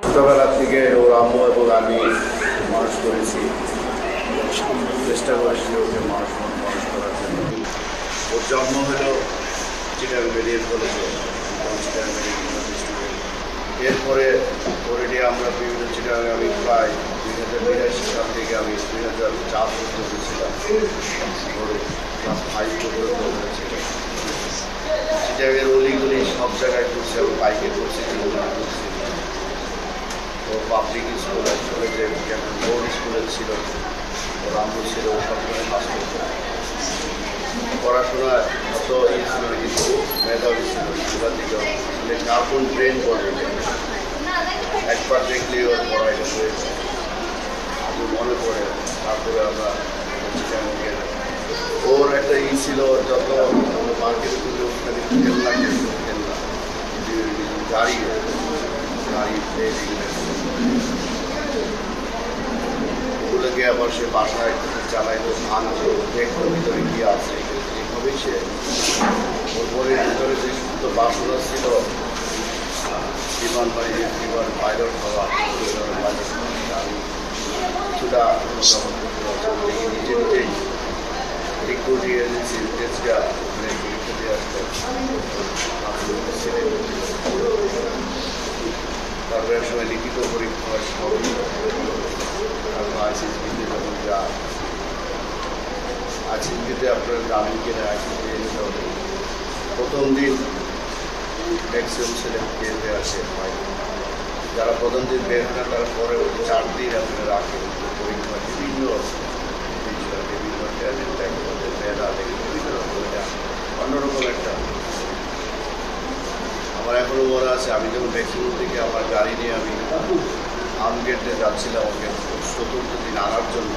ছোটবেলা থেকে ওর আম্মু এবং আমি মানুষ করেছি, চেষ্টা করেছি ওকে মানুষ করার জন্য। ওর জন্ম হলো চিটাগাং মেডিকেল কলেজে, চিটাগাং মেডিকেল কলেজ। এরপরে অলরেডি আমরা বিভিন্ন চিটাগাং আমি প্রায় 2082 সাল থেকে আমি 2004 পর্যন্ত ছিলাম, ওর ক্লাস 5 পর্যন্ত হয়েছিল। চিটাগাংয়ের অলিগলি সব জায়গায় করছি, আমি বাইকে করছি, করছি। ও পাবলিক স্কুল আসলে যে বোর্ড স্কুলে ছিল, ওর আম্মু ছিল, ও সবসময় পাস করতো। পড়াশোনা অত ই ছিল না, কিন্তু মেধাবী ছিল। স্কুলের দিকে আসলে কার্বন ব্রেন বলে একবার দেখলে ওর পড়াইটা হয়েছে, আমি মনে পড়ে। তারপরে আমরা ওর একটা ই ছিল, যত মার্কেটে তুলে ওখানে খেলনা গাড়ি ওগুলোকে আবার সে বাসায় চালাইতো, ভাঙতো, দেখতো ভিতরে কি আছে। এইভাবেই সে ওর মনের ভিতরে যে সুপ্ত বাসনা ছিল বিমান বাহিনীর বিমান পাইলট হওয়া, আমি কিছুটা নিজে নিজেই রিক্রুটিং এজেন্সি টেস্টটা পরীক্ষা দিয়ে আসতো। তারপরে এক সময় লিখিত পরীক্ষা হয়, তারপর আইসিসিতে যখন যায়, আইসিসিতে আপনার জানেন কিনা, আইসিসি যেতে হবে। প্রথম দিন ম্যাক্সিমাম ছেলে বের হয়ে আসে, যারা প্রথম দিন বের হয় না তারা পরে 4 দিন আপনার রাখে পরীক্ষা, বিভিন্ন বিষয়, বিভিন্ন ট্যালেন্ট, মেধা দেখে বিভিন্ন রকমের অন্যরকম একটা। আমার এখনও মনে আছে, আমি যখন ম্যাক্সিমাম থেকে আমার গাড়ি নিয়ে আমি আমগেটে যাচ্ছিলাম ওকে 4th দিন আনার জন্য।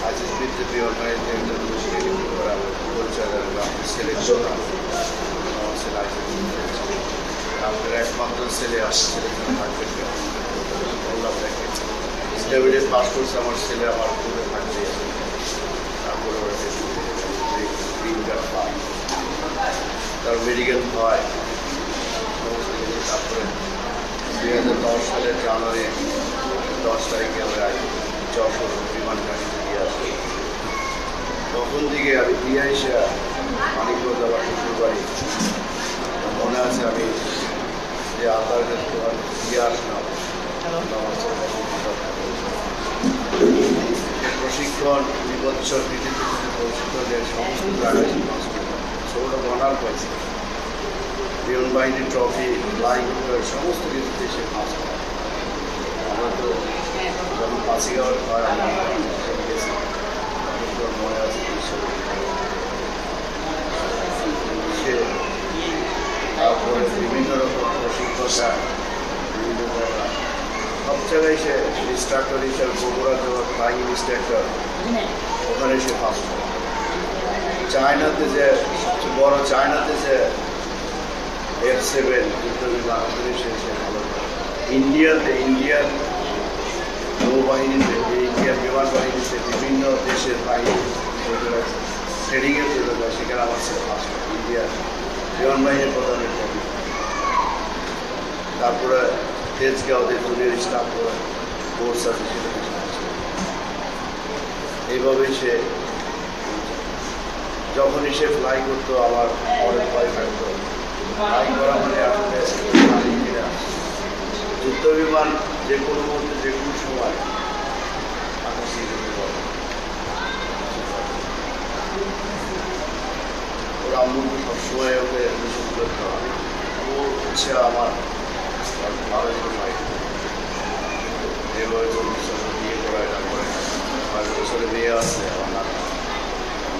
আইসিসিতে বিমান বাহিনীতে একজন ট্রেনিং করা পরিচয় আমাদের ছেলের জন্য, আমার ছেলে আইসিসি আমাদের একমাত্র ছেলে আসছে, ছেলের জন্য থাকবে বললাম দেখে ইন্টারমিডিয়েট পাস করছে আমার ছেলে, আমার স্কুলে থাকবে। তারপরে ওরা গ্রিন কার্ড পায়, তার মেডিকেল হয় সমস্ত কিছু। তারপরে 2010 সালের জানুয়ারি 10 তারিখে আমরা যশোর বিমান ঘাঁটিতে দিয়ে আসি। তখন থেকে আমি দিয়ে এসে মানিকগঞ্জ আবার শ্বশুরবাড়ি মনে আছে, আমি যে আধার কার্ড দিয়ে আসলাম প্রশিক্ষণ 2 বছর ভিত্তিতে প্রশিক্ষণের সমস্ত জায়গায় ছোটো বনার পাইছে। বিমান বাহিনীর ট্রফি, ফ্লাইং সমস্ত কিছুতে সে ফার্স্ট হয়। আমরা তো যখন পাঁচিগাঁওয়ের হয় আমরা গেছি, মনে আছে সে। তারপরে বিভিন্ন রকম প্রশিক্ষণটা বিভিন্ন জায়গায় সব জায়গায় সে ইনস্ট্রাক্টর হিসেবে, বগুড়া যখন ফ্লাইং ইনস্ট্রাক্টর, ওখানে সে ফার্স্ট হয়। চায়নাতে যে সবচেয়ে বড়, চায়নাতে যে F7 যুদ্ধ বিমান, সে ভালো। ইন্ডিয়ান নৌবাহিনীতে, ইন্ডিয়ান বিমান বাহিনীতে বিভিন্ন দেশের বাহিনী ট্রেনিংয়ের জন্য যায়, সেখানে আমার ছেলে ফার্স্ট হয়। ইন্ডিয়ান বিমান বাহিনীর প্রধানের কবি। তারপরে তেজগাঁওতে জুনিয়র স্টাফ কোর্স আছে, সেটা এইভাবেই সে যখনই সে ফ্লাই করতো আমার অনেক ভয় থাকতো। ফ্লাই করা মানে আসলে যুদ্ধ বিমান যে কোনো মুহূর্তে যে কোনো সময় আকাশে যেতে পারে। ওর আম্মুকে সবসময় ওকে নিষেধ করতে হবে। ও হচ্ছে আমার ভালো ভাই, এভাবে 40 বছর বিয়ে করায়, তারপরে 5 বছরে বিয়ে আসছে আমার না,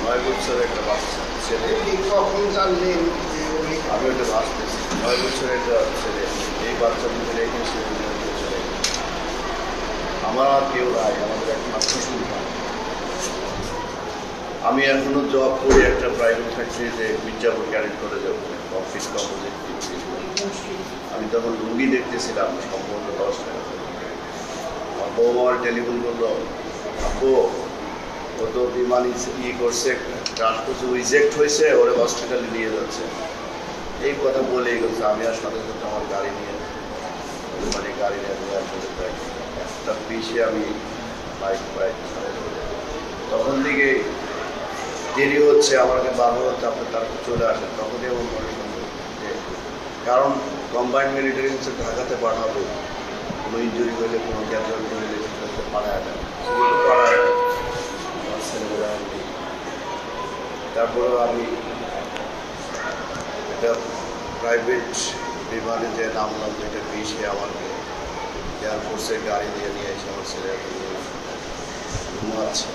9 বছরের একটা বাচ্চা ছেলে। কখন জানলেন? আমি ওটা ভাসতেছি, 9 বছরের একটা ছেলে। এই বাচ্চা দুটো রেখে সে চলে। আমার আর কেউ নাই, আমাদের একমাত্র সন্তান। আমি এখনো জব করি একটা প্রাইভেট ফ্যাক্টরিতে, মির্জাপুর ক্যারেট করে যাবো অফিস কম্পোজিট। আমি তখন রুগী দেখতেছিলাম সম্পূর্ণ 10 টাকা। আমার বৌমার টেলিফোন করলো, আব্বু ও তো বিমান করছে, ট্রান্সপোর্ট রিজেক্ট হয়েছে, ওরা হসপিটালে নিয়ে যাচ্ছে। এই কথা বলেই গেছে। আমি আর সাথে সাথে আমার গাড়ি নিয়ে গাড়ি নিয়ে আসলে প্রায় একটা পিসে আমি বাইক প্রায় তখন থেকে দেরি হচ্ছে, আমাকে বারবার হচ্ছে আপনি তারপর চলে আসেন। তখনই আমার মনে হলো যে কারণ কম্বাইন্ড মিলিটারি হচ্ছে ঢাকাতে পাঠাবো, কোনো ইঞ্জুরি হলে কোনো ক্যাজুয়ালিটি হলে সেটা পাড়ায় না, সেগুলো পাড়ায় না আমার ছেলেমেয়েরা নেই। তারপরেও আমি একটা প্রাইভেট বিমানে যে নামলাম, যেটা পিসে আমাকে এয়ারফোর্সের গাড়ি দিয়ে নিয়ে এসে আমার ছেলে ঘুমাচ্ছে।